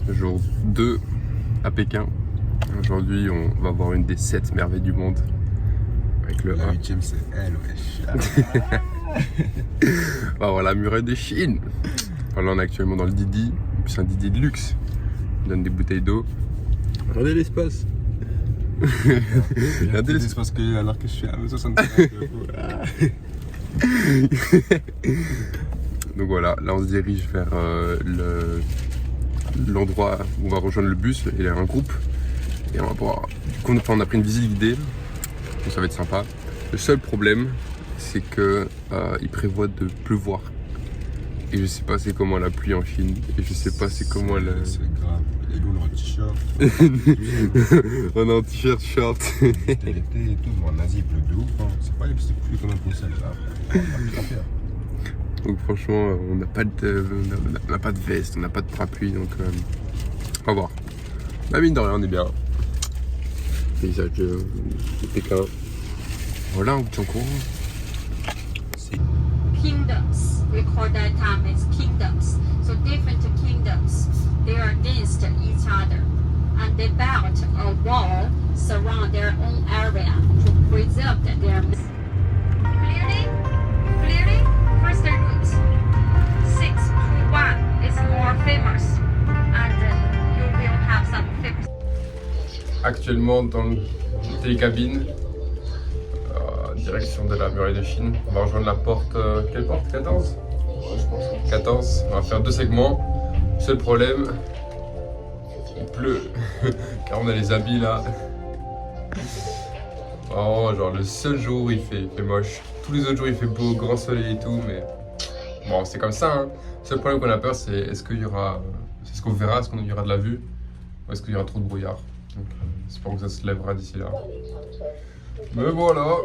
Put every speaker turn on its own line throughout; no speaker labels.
Jour 2 à Pékin. Aujourd'hui, on va voir une des 7 merveilles du monde. Avec le
La
1.
8ème, c'est elle, wesh.
On va voir la muraille de Chine. Enfin, là, on est actuellement dans le Didi. C'est un Didi de luxe. On donne des bouteilles d'eau. Regardez l'espace. Regardez l'espace.
C'est parce que alors que je suis à 1m65.
Donc voilà, là on se dirige vers l'endroit où on va rejoindre le bus. Il y a un groupe. Et on va pouvoir. On a pris une visite guidée. Donc ça va être sympa. Le seul problème, c'est que il prévoit de pleuvoir. Et je sais pas c'est comment la pluie en Chine. Et je sais pas c'est comment la.
C'est grave. Et nous, on est en t-shirt.
On est en t-shirt, short.
C'était l'été et tout. Bon, en Asie, il pleut de ouf. Hein. C'est pas les petites pluies comme un Bruxelles là. On va pas faire.
Donc franchement, on n'a pas de veste, on n'a pas de parapluie. Donc on va voir. La mine de rien, on est bien. Paysage de Pékin. Voilà, on tient au courant.
Kingdoms. We call that time as kingdoms. So different kingdoms, they are against each other, and they built a wall surround their own area to preserve their. Clearly, first route 621 is more famous, and you will have some famous.
Actuellement dans le télécabine, direction de la muraille de Chine. On va rejoindre la porte, quelle porte? 14?
Ouais, je pense.
14, on va faire 2 segments. Seul problème, il pleut, car on a les habits là. Oh, genre le seul jour il fait moche. Tous les autres jours il fait beau, grand soleil et tout, mais bon, c'est comme ça. Hein. Le seul problème qu'on a peur, c'est est-ce qu'il y aura, c'est ce qu'on verra, est-ce qu'il y aura de la vue, ou est-ce qu'il y aura trop de brouillard. Donc, j'espère que ça se lèvera d'ici là. Mais voilà.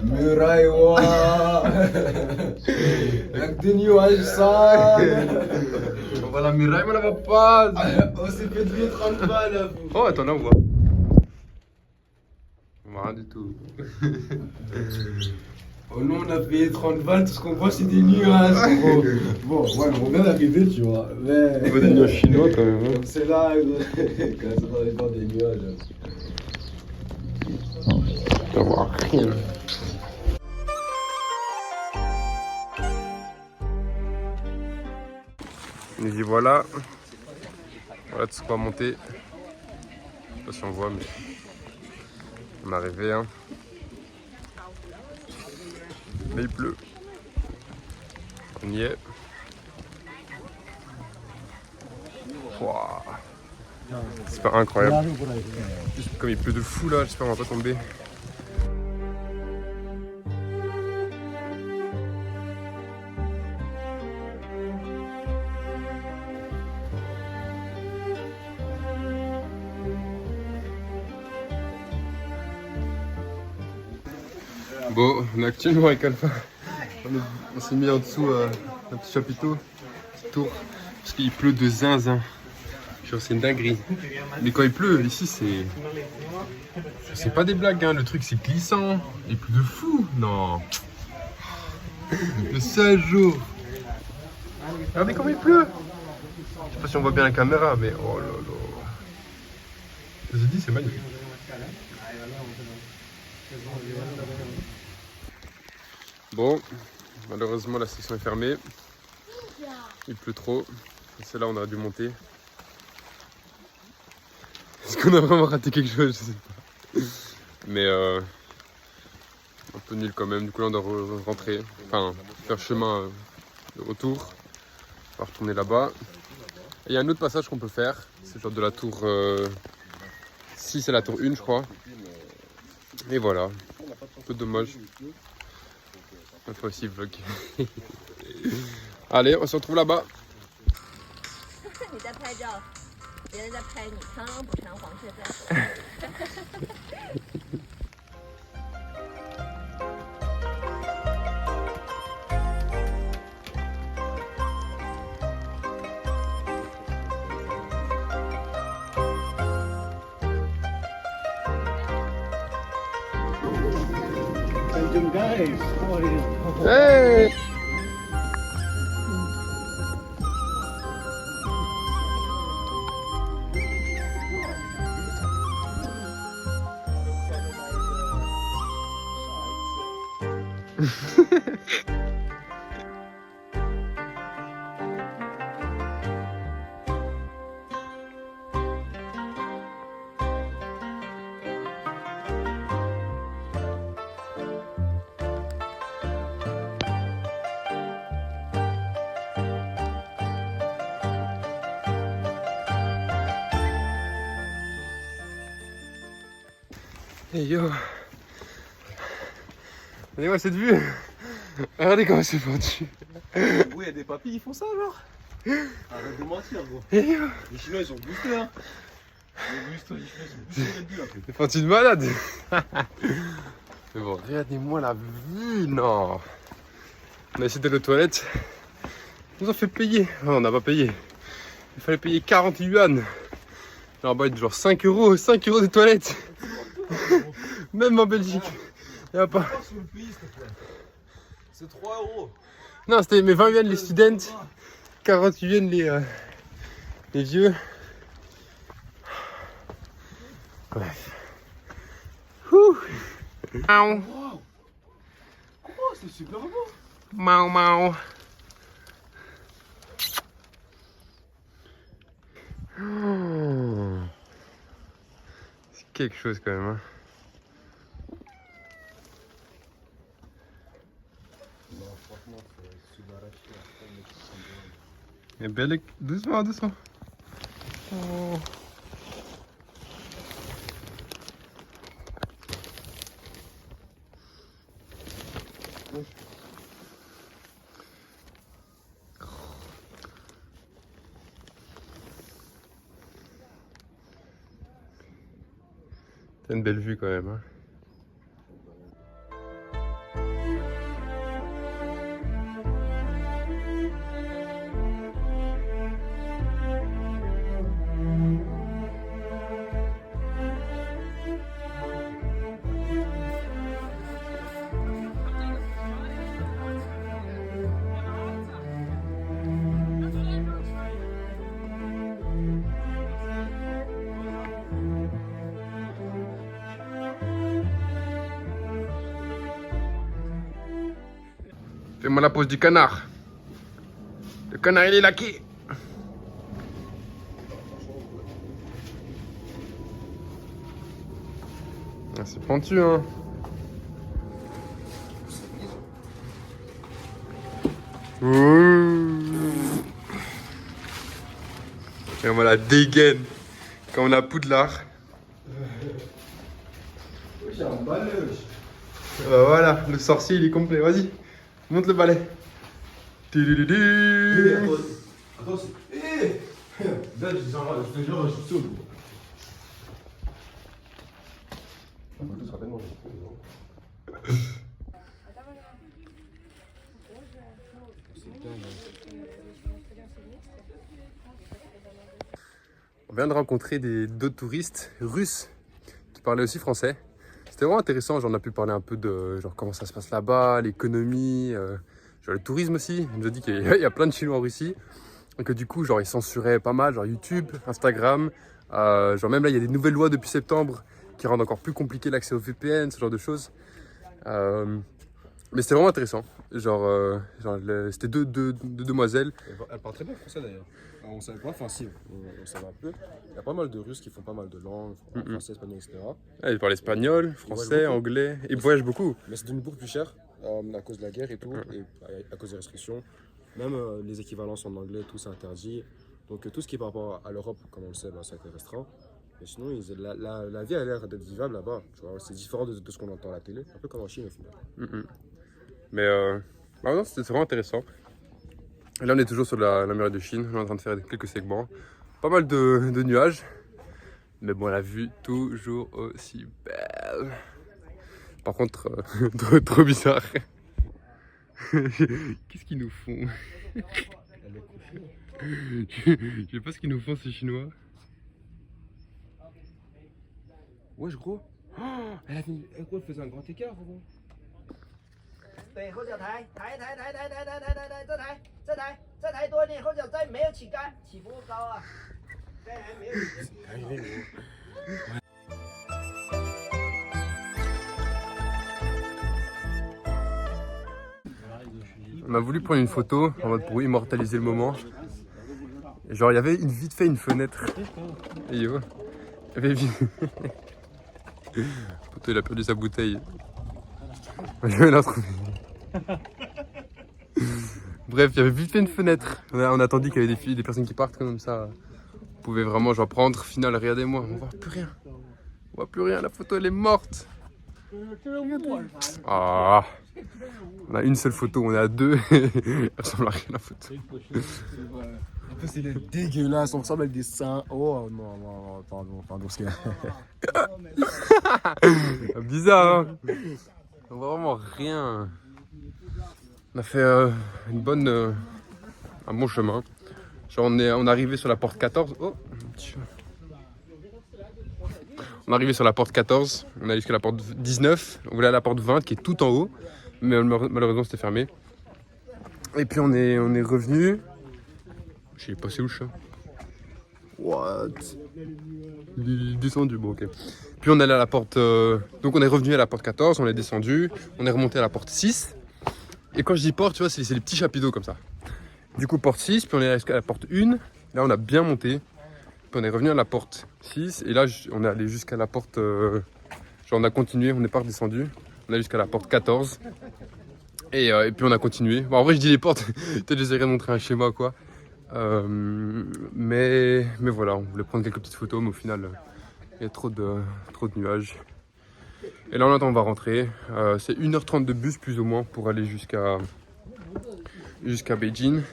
Muraille-wa. Avec des nuages sales.
On va la muraille, mais on la voit pas.
On s'est fait 30 balles.
Oh, attends, là on voit. On voit rien du tout.
Oh non, on a payé 30 balles, tout ce qu'on voit c'est des nuages. Bon, ouais, on vient d'arriver, tu vois. Mais.
On voit des nuages chinois quand même.
Donc c'est là, quand ça va dépendre des nuages.
On voit rien. Nous y voilà. Voilà tout ce qu'on va monter. Je sais pas si on voit, mais on est arrivé. Hein. Mais il pleut. On y est. Wow. C'est pas incroyable. Comme il pleut de fou là, j'espère qu'on va pas tomber. Bon, on est actuellement avec Alpha. On s'est mis en dessous un petit chapiteau, petite tour, parce qu'il pleut de zinzin. Genre c'est une dinguerie. Mais quand il pleut, ici c'est pas des blagues, hein. Le truc c'est glissant. Il pleut de fou. Non. Le seul jour. Regardez comment il pleut. Je sais pas si on voit bien la caméra, mais oh là là. Je vous dis, c'est magnifique. Bon, malheureusement la section est fermée. Il pleut trop. C'est là où on aurait dû monter. Est-ce qu'on a vraiment raté quelque chose? Je sais pas. Mais un peu nul quand même. Du coup là on doit rentrer. Enfin, faire chemin de retour. On va retourner là-bas. Et il y a un autre passage qu'on peut faire. C'est genre de la tour 6 c'est la tour 1 je crois. Et voilà. Un peu dommage. On fait aussi vlog. Allez, on se retrouve là-bas.
你在拍照，别人在拍你，螳螂捕蝉，黄雀在后。
Hey! Hey yo. Regardez-moi cette vue. Regardez comment c'est pentu.
Oui, il y a des papis, ils font ça alors. Arrête de mentir, gros.
Hey yo.
Les Chinois, ils ont boosté, hein. Les Chinois, ils ont boosté le but, après.
C'est pentu de malade. Mais bon, regardez-moi la vue. Non. On a essayé d'aller aux toilettes. On nous a fait payer. Non, on n'a pas payé. Il fallait payer 40 yuan. Genre, bah, genre 5 euros. 5 euros de toilettes. Même en Belgique. Y a pas.
Sur le pays, s'il te plaît. C'est 3 euros.
Non, c'était mes 20 yuan les students. 40 yuan les vieux. Bref. Ouh. Miaou.
Wow. Oh, c'est super beau.
Miaou miaou. Oh. C'est quelque chose quand même. Hein. Et belle, doucement, doucement. Oh. C'est une belle vue quand même. Hein. Fais-moi la pose du canard. Le canard il est laqué. Ah, c'est pentu hein. Et on va la dégaine comme on a Poudlard.
J'ai un balai.
Voilà, le sorcier il est complet. Vas-y, monte le balai.
Attends, c'est. Hé! Là, je te jure, je suis saoul.
On vient de rencontrer d'autres touristes russes qui parlaient aussi français. C'était vraiment intéressant, genre on a pu parler un peu de genre comment ça se passe là-bas, l'économie, genre le tourisme aussi. Il nous a dit qu'il y a plein de Chinois en Russie et que du coup genre ils censuraient pas mal, genre YouTube, Instagram, genre même là il y a des nouvelles lois depuis septembre qui rendent encore plus compliqué l'accès au VPN, ce genre de choses. Mais c'était vraiment intéressant, genre c'était deux demoiselles.
Elle parle très bien français d'ailleurs. On savait pas, enfin si, on savait un peu. Il y a pas mal de Russes qui font pas mal de langues, français, espagnol, etc.
Ah, ils parlent espagnol, français, anglais, ils voyagent beaucoup.
Mais c'est devenu beaucoup plus cher à cause de la guerre et tout, et à cause des restrictions. Même les équivalences en anglais, tout c'est interdit. Donc tout ce qui est par rapport à l'Europe, comme on le sait, bah, ça a été restreint. Mais sinon, la vie a l'air d'être vivable là-bas. C'est différent de ce qu'on entend à la télé, un peu comme en Chine au final.
Mais bah non, c'était vraiment intéressant. Et là, on est toujours sur la mer de Chine. On est en train de faire quelques segments. Pas mal de nuages. Mais bon, la vue, toujours aussi belle. Par contre, trop bizarre. Qu'est-ce qu'ils nous font? Je sais pas ce qu'ils nous font, ces Chinois.
Wesh gros, elle faisait un grand écart gros.
对，后脚抬，再抬多一点，后脚再没有起杆，起不够高啊，再来没有起。
On a voulu prendre une photo en mode pour immortaliser le moment. Et genre il y avait vite fait une fenêtre. Et yo, il y avait Poto, il a perdu sa bouteille. Je vais la retrouver. Bref, il y avait vite fait une fenêtre. On a attendu qu'il y avait des personnes qui partent comme ça. On pouvait vraiment genre prendre. Final, regardez-moi, on voit plus rien. On voit plus rien, la photo elle est morte. Ah, on a une seule photo, on est à deux. Elle ressemble à rien la photo.
En plus, il est dégueulasse, on ressemble avec des seins. Oh non, pardon, c'est
bizarre, hein. On voit vraiment rien. On a fait un bon chemin. Genre on est arrivé sur la porte 14. Oh, on est arrivé sur la porte 14. On est allé jusqu'à la porte 19. On voulait aller à la porte 20 qui est tout en haut. Mais malheureusement c'était fermé. Et puis on est revenu. Je sais pas c'est où le chat. What? Il est descendu, bon ok. Puis on est allé à la porte... Donc on est revenu à la porte 14, on est descendu. On est remonté à la porte 6. Et quand je dis porte, tu vois, c'est les petits chapiteaux comme ça. Du coup porte 6, puis on est allé jusqu'à la porte 1. Là on a bien monté. Puis on est revenu à la porte 6. Et là on est allé jusqu'à la porte... Genre on a continué, on n'est pas redescendu. On est allé jusqu'à la porte 14. Et puis on a continué. Bon, en vrai je dis les portes, peut-être j'essaierai de montrer un schéma quoi. Mais voilà, on voulait prendre quelques petites photos, mais au final il y a trop de nuages. Et là en attendant on va rentrer. C'est 1h30 de bus plus ou moins pour aller jusqu'à Beijing.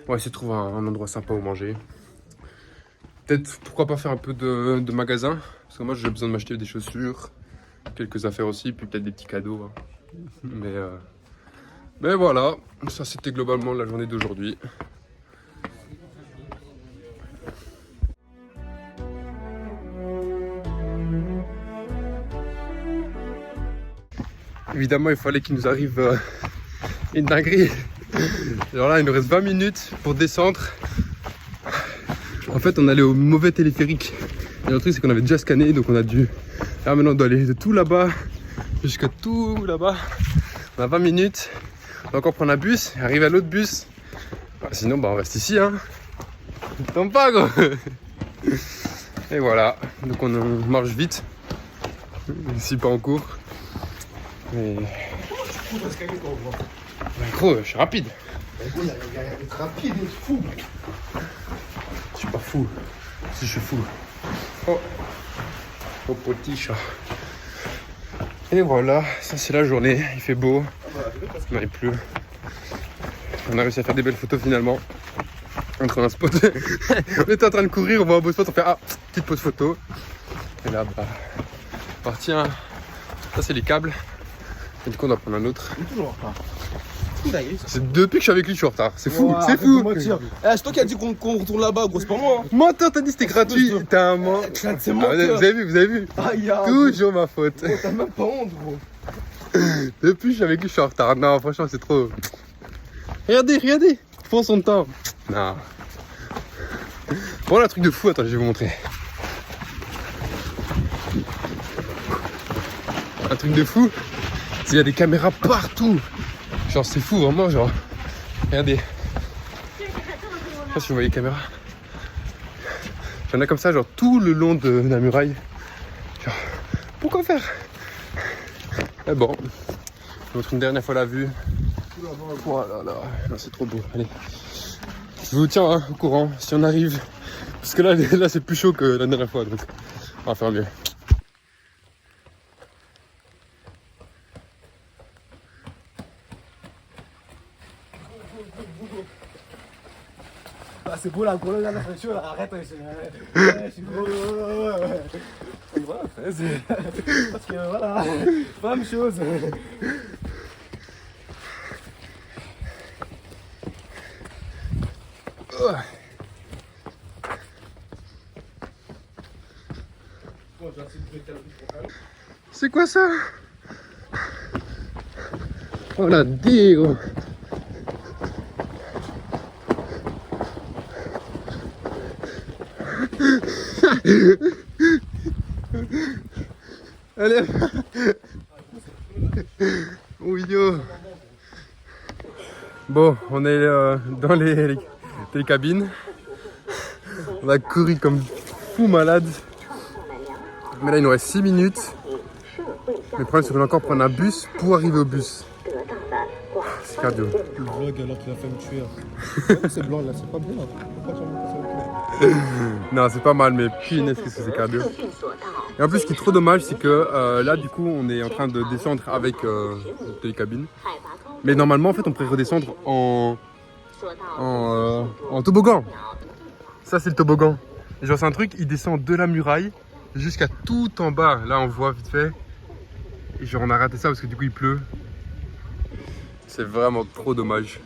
On va essayer de trouver un endroit sympa où manger. Peut-être pourquoi pas faire un peu de magasin, parce que moi j'ai besoin de m'acheter des chaussures, quelques affaires aussi, puis peut-être des petits cadeaux. Hein. Mais voilà, ça c'était globalement la journée d'aujourd'hui. Évidemment, il fallait qu'il nous arrive une dinguerie. Alors là, il nous reste 20 minutes pour descendre. En fait, on allait au mauvais téléphérique. Et le truc, c'est qu'on avait déjà scanné, donc on a dû... Là, maintenant, on doit aller de tout là-bas jusqu'à tout là-bas. On a 20 minutes. On va encore prendre un bus et arriver à l'autre bus. Bah, sinon, bah, on reste ici. Hein. Tombe pas, gros. Et voilà. Donc, on marche vite. Si pas en cours. Mais... Bah, gros, je suis rapide.
rapide et fou.
Je suis pas fou. Si je suis fou. Oh. Oh petit chat. Et voilà, ça c'est la journée. Il fait beau. Non, il pleut. On a réussi à faire des belles photos finalement. On trouve un spot. On était en train de courir, on voit un beau spot, on fait ah, petite pause photo. Et là, bah, parti un. Ça c'est les câbles. Et du coup on va prendre un autre.
Il est toujours en retard.
C'est depuis que je suis avec lui, je suis en retard. C'est fou, c'est fou.
C'est toi qui as dit qu'on retourne là-bas, gros, c'est pas moi.
Menteur, t'as dit c'était gratuit. T'es un mort.
C'est moi.
Vous avez vu. Toujours ma faute.
T'as même pas honte, gros.
Depuis que je suis avec lui, je suis en retard. Non, franchement, c'est trop. Regardez. Prends son temps. Non. Bon, là, un truc de fou. Attends, je vais vous montrer. Un truc de fou. Il y a des caméras partout. Genre c'est fou vraiment, genre regardez, je sais pas si vous voyez les caméras, il y en a comme ça genre tout le long de la muraille, genre pourquoi faire? Mais bon, je vous montre une dernière fois la vue. Oh là là, c'est trop beau. Allez, je vous tiens hein, au courant si on arrive, parce que là c'est plus chaud que la dernière fois, donc on va faire mieux.
Ah, c'est beau la gros là, la chaud, là, arrête, je suis gros, ouais. Voilà, parce que voilà, pas la même chose.
C'est quoi ça? Oh la dé gros. Allez. Oh yo. Bon, on est dans les cabines. On a couru comme fou malade. Mais là, il nous reste 6 minutes. Mais le problème, c'est qu'on doit encore prendre un bus pour arriver au bus. C'est cardio.
Le vlog alors qu'il a fait me tuer. C'est blanc là, c'est pas bien.
Non, c'est pas mal, mais punaise, qu'est-ce que c'est cardio. Et en plus, ce qui est trop dommage, c'est que là, du coup, on est en train de descendre avec les cabines. Mais normalement, en fait, on pourrait redescendre en toboggan. Ça, c'est le toboggan. Et genre, c'est un truc, il descend de la muraille jusqu'à tout en bas. Là, on voit vite fait. Et genre, on a raté ça parce que du coup, il pleut. C'est vraiment trop dommage.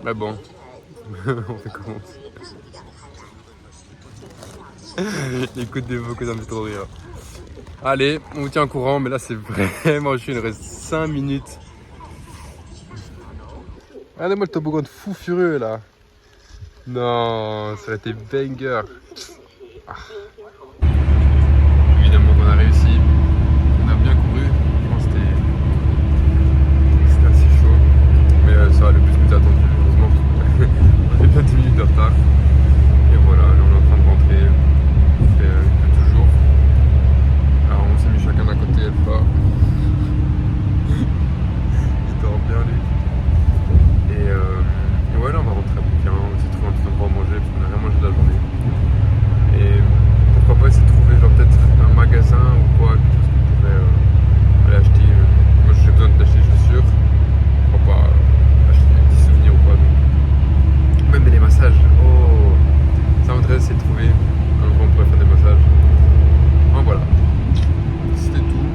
Mais bon, on recommence. Écoute des mots que ça me fait trop rire. Allez, on vous tient au courant, mais là c'est vraiment chiant, il nous reste 5 minutes. Regardez-moi le toboggan de fou furieux là. Non, ça a été banger. Ah. Évidemment qu'on a réussi. On a bien couru. Je pense que c'était assez chaud. Mais ça va le plus que attendu, heureusement. On a bien 10 minutes de retard. Et voilà, là on est en train de rentrer. Il pleut toujours. Alors on s'est mis chacun d'un côté, Alpha. Il dort bien lui. Et ouais, là on va rentrer à Pékin. On va essayer de trouver un petit endroit à manger parce qu'on n'a rien mangé de la journée. Et pourquoi pas essayer de trouver genre peut-être un magasin ou quoi, quelque chose qu'on pourrait aller acheter. Moi j'ai besoin d'acheter des chaussures. Pourquoi pas acheter des petits souvenirs ou quoi. Donc. Même les massages. Oh, ça m'intéresse essayer de trouver un endroit où on pourrait faire des massages. Enfin voilà. C'était tout.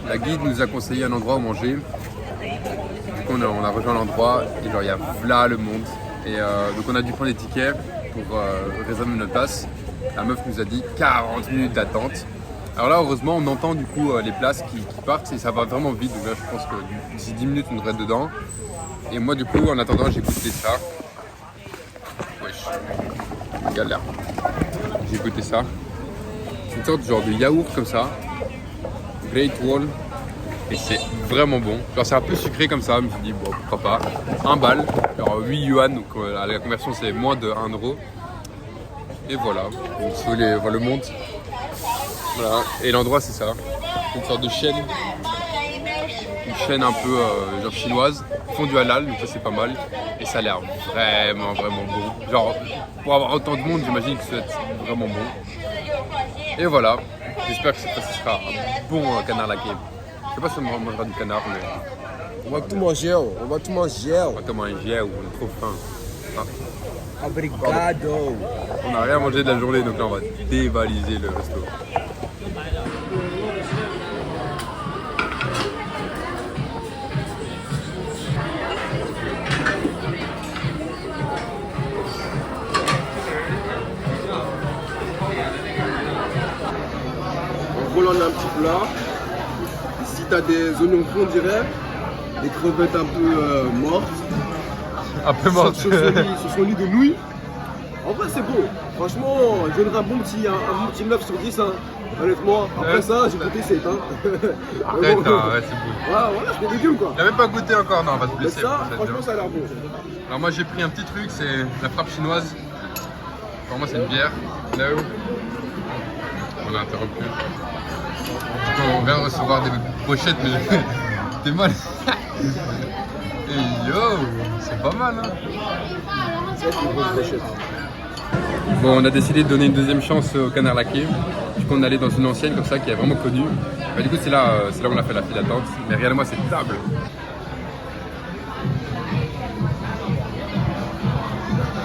La guide nous a conseillé un endroit où manger. Du coup, on a rejoint l'endroit et genre il y a là le monde. Et donc on a dû prendre des tickets pour réserver notre place. La meuf nous a dit 40 minutes d'attente. Alors là, heureusement, on entend du coup les places qui partent et ça va vraiment vite. Donc là, je pense que d'ici 10 minutes, on devrait être dedans. Et moi, du coup, en attendant, j'ai goûté ça. Wesh, galère. J'ai goûté ça. C'est une sorte genre de yaourt comme ça. Great Wall. Et c'est vraiment bon. Genre c'est un peu sucré comme ça. Je me suis dit bon pourquoi pas. 1 bal, genre 8 yuan. Donc la conversion c'est moins de 1 euro. Et voilà. Donc si vous voulez voir le monde. Voilà. Et l'endroit c'est ça. C'est une sorte de chaîne. Une chaîne un peu genre chinoise. Fondue halal, donc ça c'est pas mal. Et ça a l'air vraiment bon. Genre pour avoir autant de monde j'imagine que ça va être vraiment bon. Et voilà. J'espère que ça sera un bon canard laqué. Je sais pas si on mangera du canard, mais...
On va tout manger, on va tout manger.
On va tout manger, on est trop faim. Ah.
Obrigado.
On n'a rien mangé de la journée, donc là on va dévaliser le resto.
En gros, là, on a un petit plat. Ici, t'as des oignons crus, on dirait. Des crevettes un peu mortes.
Un peu mort.
Sur son lit de nouilles. En vrai, c'est beau. Franchement, je donnerais un bon petit 9 sur 10. Hein. Honnêtement, après ça, j'ai goûté 7. Hein.
Arrête, ouais, c'est beau.
Voilà, c'est des légumes quoi.
Il n'a même pas goûté encore, non, on va te
Mais
blesser.
ça, franchement, ça a l'air bon.
Alors moi j'ai pris un petit truc, c'est la frappe chinoise. Pour moi c'est une bière. Là où on a interrompu. Du coup, on vient de recevoir des pochettes, mais t'es mal. Et yo, c'est pas mal hein.
C'est une grosse pochette.
Bon, on a décidé de donner une deuxième chance au canard laqué. Du coup on allait dans une ancienne comme ça qui est vraiment connue. Bah, du coup c'est là où on a fait la file d'attente. Mais regardez-moi cette table.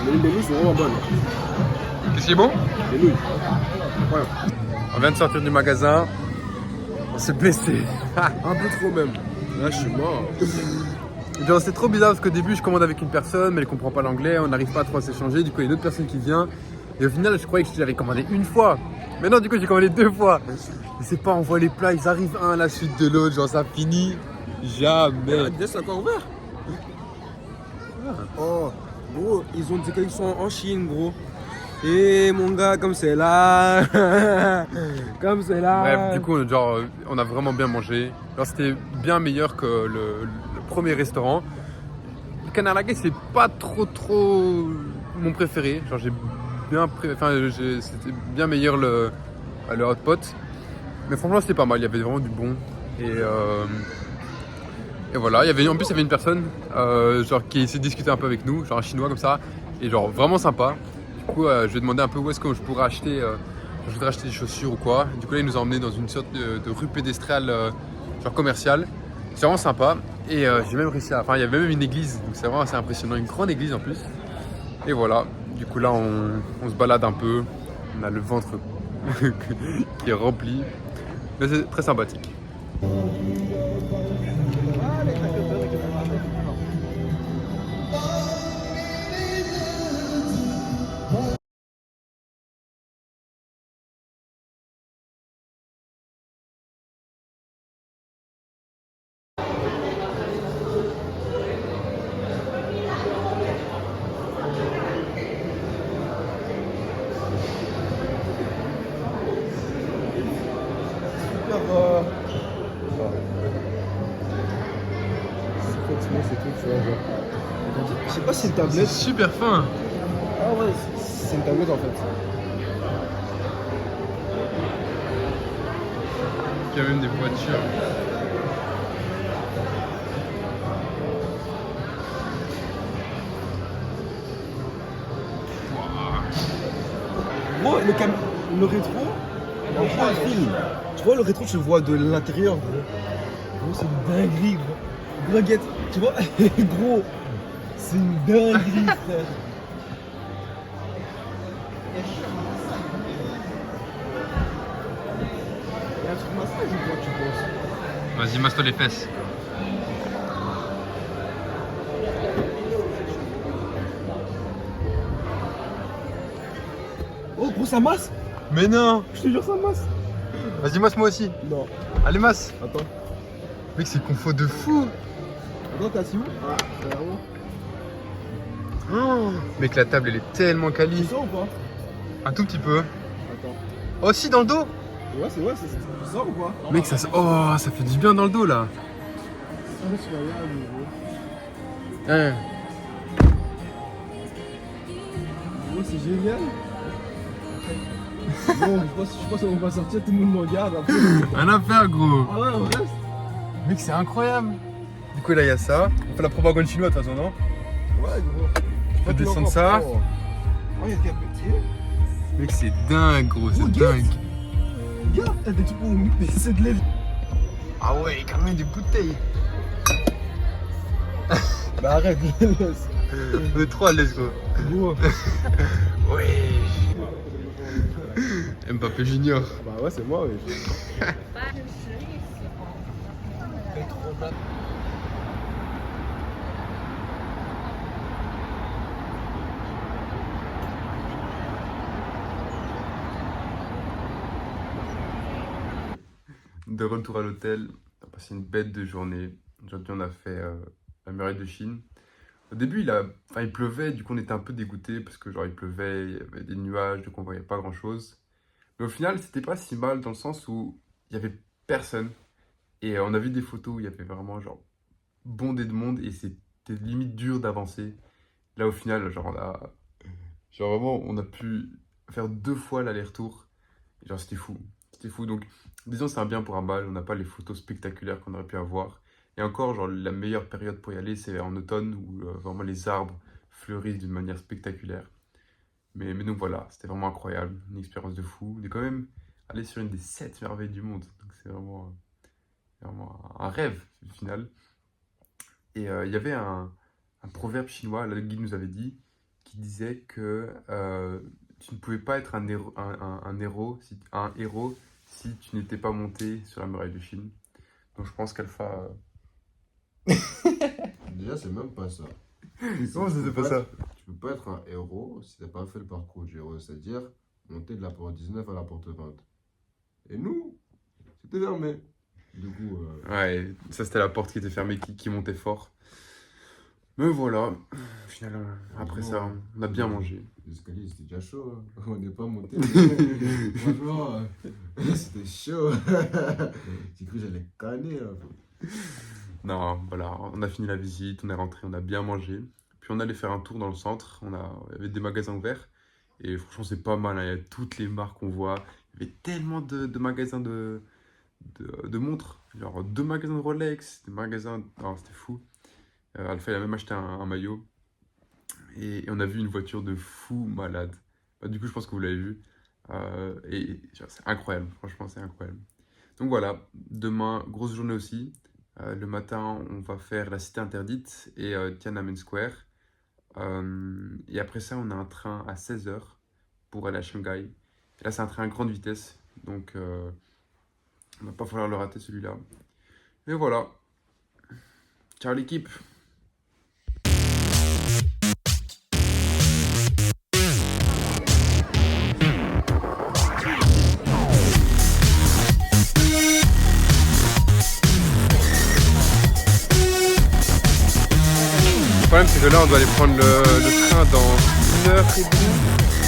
Les nouilles sont vraiment bonnes.
Qu'est-ce qui est bon?
Les nouilles. Ouais.
On vient de sortir du magasin. On s'est blessé.
Un peu trop même. Là, je suis mort.
Genre, c'est trop bizarre parce qu'au début je commande avec une personne mais elle comprend pas l'anglais, on n'arrive pas à trop s'échanger, du coup il y a une autre personne qui vient et au final je croyais que je l'avais commandé une fois, mais non du coup j'ai commandé 2 fois. Et c'est pas on voit les plats, ils arrivent un à la suite de l'autre, genre ça finit jamais.
C'est encore ouvert. Oh, gros, ils ont des collections en Chine, gros. Et mon gars, comme c'est là. Comme c'est là.
Bref, du coup, genre, on a vraiment bien mangé. Genre, c'était bien meilleur que le premier restaurant. Le canard laquais, c'est pas trop mon préféré. Genre, c'était bien meilleur le hot pot. Mais franchement, c'était pas mal. Il y avait vraiment du bon. Et voilà. En plus, il y avait une personne genre, qui essayait de discuter un peu avec nous, genre un chinois comme ça. Et genre, vraiment sympa. Du coup, je lui ai demandé un peu où est-ce que je pourrais acheter. Je voudrais acheter des chaussures ou quoi. Du coup, là, il nous a emmenés dans une sorte de rue pédestrielle, genre commerciale. C'est vraiment sympa. Et j'ai même réussi à. Enfin, il y avait même une église. Donc, c'est vraiment assez impressionnant. Une grande église en plus. Et voilà. Du coup, là, on se balade un peu. On a le ventre qui est rempli. Mais c'est très sympathique.
C'est tout, tu vois, genre. Je sais pas si c'est une tablette.
C'est super fin.
Ah ouais, c'est une tablette en fait.
Il y a même des voitures.
Gros, le rétro, on voit un film. Tu vois, le rétro, tu le vois de l'intérieur, gros. Gros, c'est une dinguerie, gros. Gros, regarde, tu vois, gros, c'est une dinguerie, frère. Il y a un truc massage ou quoi, tu penses?
Vas-y, masse-toi les fesses.
Oh, gros, ça masse.
Mais non.
Je te jure, ça masse.
Vas-y, masse moi aussi.
Non.
Allez, masse.
Attends.
Mec, c'est confort de fou.
Attends, t'as assis où? Ah, derrière moi.
Oh. Mec, la table, elle est tellement
Tu
quali.
sens ou pas?
Un tout petit peu.
Attends.
Oh, si, dans le dos.
Ouais, c'est tu sens ou pas?
Mec, ça fait du bien dans le dos, là.
Ah, tu vas regarder, gros.
Hein.
Gros, c'est génial. Bon, je pense qu'on va sortir, tout le monde me regarde après.
Rien à faire, gros.
Ah ouais, on reste.
Mec, c'est incroyable. Du coup, là, il y a ça. On fait la propagande chinoise, de toute façon, non?
Ouais, gros.
On peut descendre ça.
Oh, il y a des cafetiers.
Mec, c'est dingue, gros, c'est
Oh,
dingue.
Regarde, t'as des trucs pour c'est de lait.
Ah ouais, quand même des bouteilles.
Bah arrête, laisse.
On est trop à l'aise, gros.
Gros.
Ouais. Mbappé Junior.
Bah ouais, c'est moi, oui.
De retour à l'hôtel, on a passé une bête de journée. Aujourd'hui, on a fait la muraille de Chine. Au début, il pleuvait, du coup, on était un peu dégoûtés parce que genre il pleuvait, il y avait des nuages, donc on voyait pas grand-chose. Mais au final, c'était pas si mal dans le sens où il y avait personne. Et on a vu des photos où il y avait vraiment genre bondé de monde et c'était limite dur d'avancer. Là, au final, genre vraiment, on a pu faire 2 fois l'aller-retour. Genre, c'était fou. C'était fou. Donc, disons, c'est un bien pour un mal. On n'a pas les photos spectaculaires qu'on aurait pu avoir. Et encore, genre, la meilleure période pour y aller, c'est en automne où vraiment les arbres fleurissent d'une manière spectaculaire. Mais donc voilà, c'était vraiment incroyable. Une expérience de fou. On est quand même allé sur une des 7 merveilles du monde. Donc, c'est vraiment un rêve, au final. Et il y avait un proverbe chinois, le guide nous avait dit, qui disait que tu ne pouvais pas être un héros si tu n'étais pas monté sur la muraille de Chine. Donc je pense qu'Alpha...
Déjà, c'est même pas ça.
Comment ça, c'est pas ça?
Tu peux pas être un héros si t'as pas fait le parcours du héros, c'est-à-dire monter de la porte 19 à la porte 20. Et nous, c'était fermé. Du coup,
Ouais, ça c'était la porte qui était fermée, qui montait fort. Mais voilà, au final, après ça, on a bien mangé.
L'escalier c'était déjà chaud, hein. On n'est pas monté. Franchement, c'était chaud. J'ai cru que j'allais canner. Hein.
Non, voilà, on a fini la visite, on est rentré, on a bien mangé. Puis on allait faire un tour dans le centre, il y avait des magasins ouverts. Et franchement, c'est pas mal, hein. Il y a toutes les marques qu'on voit. Il y avait tellement de magasins de montres. Genre 2 magasins de Rolex, des magasins... Non, c'était fou. Alpha, il a même acheté un maillot. Et on a vu une voiture de fou malade. Bah, du coup, je pense que vous l'avez vu. Et genre, c'est incroyable, franchement, c'est incroyable. Donc voilà, demain, grosse journée aussi. Le matin, on va faire la Cité Interdite et Tiananmen Square. Et après ça, on a un train à 16h pour aller à Shanghai. Et là, c'est un train à grande vitesse. Donc, on va pas falloir le rater celui-là. Et voilà. Ciao l'équipe. Le problème c'est que là on doit aller prendre le train dans 1h30